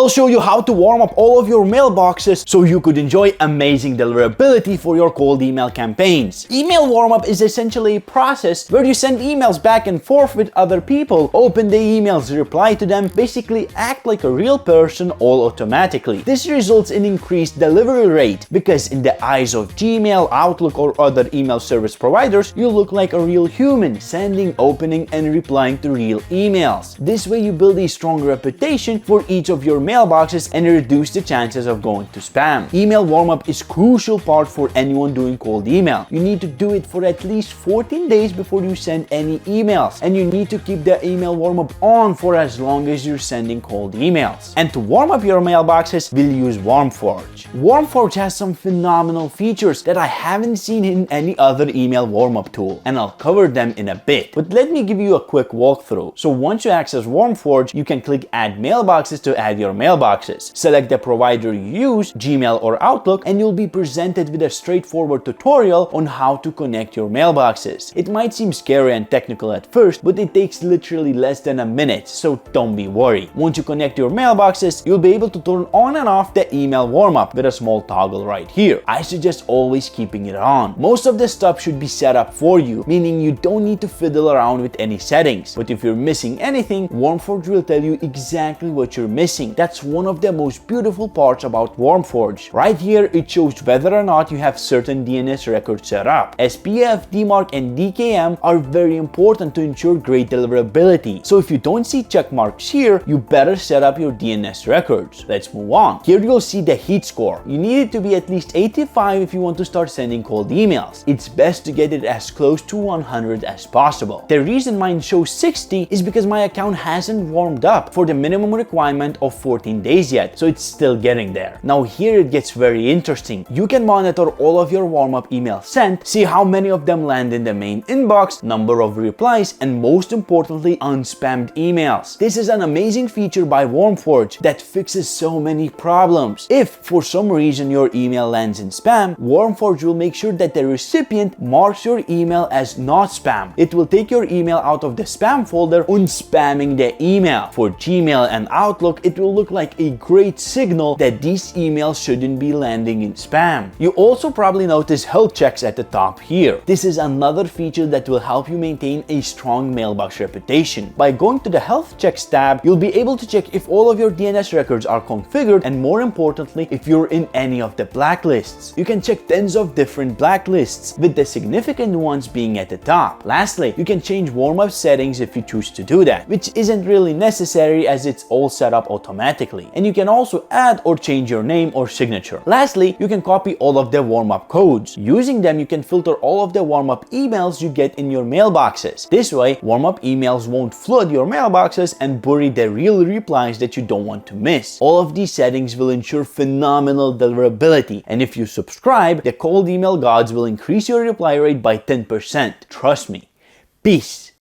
I'll show you how to warm up all of your mailboxes so you could enjoy amazing deliverability for your cold email campaigns. Email warm-up is essentially a process where you send emails back and forth with other people, open the emails, reply to them, basically act like a real person all automatically. This results in increased delivery rate because in the eyes of Gmail, Outlook, or other email service providers, you look like a real human, sending, opening, and replying to real emails. This way you build a strong reputation for each of your mailboxes and reduce the chances of going to spam. Email warm-up is crucial part for anyone doing cold email. You need to do it for at least 14 days before you send any emails, and you need to keep the email warm-up on for as long as you're sending cold emails. And to warm up your mailboxes, we'll use Warmforge. Warmforge has some phenomenal features that I haven't seen in any other email warm-up tool, and I'll cover them in a bit. But let me give you a quick walkthrough. So once you access Warmforge, you can click Add Mailboxes to add your mailboxes. Select the provider you use, Gmail or Outlook, and you'll be presented with a straightforward tutorial on how to connect your mailboxes. It might seem scary and technical at first, but it takes literally less than a minute, so don't be worried. Once you connect your mailboxes, you'll be able to turn on and off the email warm-up with a small toggle right here. I suggest always keeping it on. Most of the stuff should be set up for you, meaning you don't need to fiddle around with any settings. But if you're missing anything, Warmforge will tell you exactly what you're missing. That's one of the most beautiful parts about Warmforge. Right here, it shows whether or not you have certain DNS records set up. SPF, DMARC, and DKM are very important to ensure great deliverability. So if you don't see check marks here, you better set up your DNS records. Let's move on. Here you'll see the heat score. You need it to be at least 85 if you want to start sending cold emails. It's best to get it as close to 100 as possible. The reason mine shows 60 is because my account hasn't warmed up for the minimum requirement of 14 days yet, so it's still getting there. Now here it gets very interesting. You can monitor all of your warm-up emails sent, see how many of them land in the main inbox, number of replies, and most importantly, unspammed emails. This is an amazing feature by Warmforge that fixes so many problems. If for some reason your email lands in spam, Warmforge will make sure that the recipient marks your email as not spam. It will take your email out of the spam folder, unspamming the email. For Gmail and Outlook, it will look like a great signal that these emails shouldn't be landing in spam. You also probably notice health checks at the top here. This is another feature that will help you maintain a strong mailbox reputation. By going to the health checks tab, you'll be able to check if all of your DNS records are configured, and more importantly, if you're in any of the blacklists. You can check tens of different blacklists, with the significant ones being at the top. Lastly, you can change warm-up settings if you choose to do that, which isn't really necessary as it's all set up automatically. And you can also add or change your name or signature. Lastly, you can copy all of the warm-up codes. Using them, you can filter all of the warm-up emails you get in your mailboxes. This way, warm-up emails won't flood your mailboxes and bury the real replies that you don't want to miss. All of these settings will ensure phenomenal deliverability, and if you subscribe, the cold email gods will increase your reply rate by 10%. Trust me. Peace.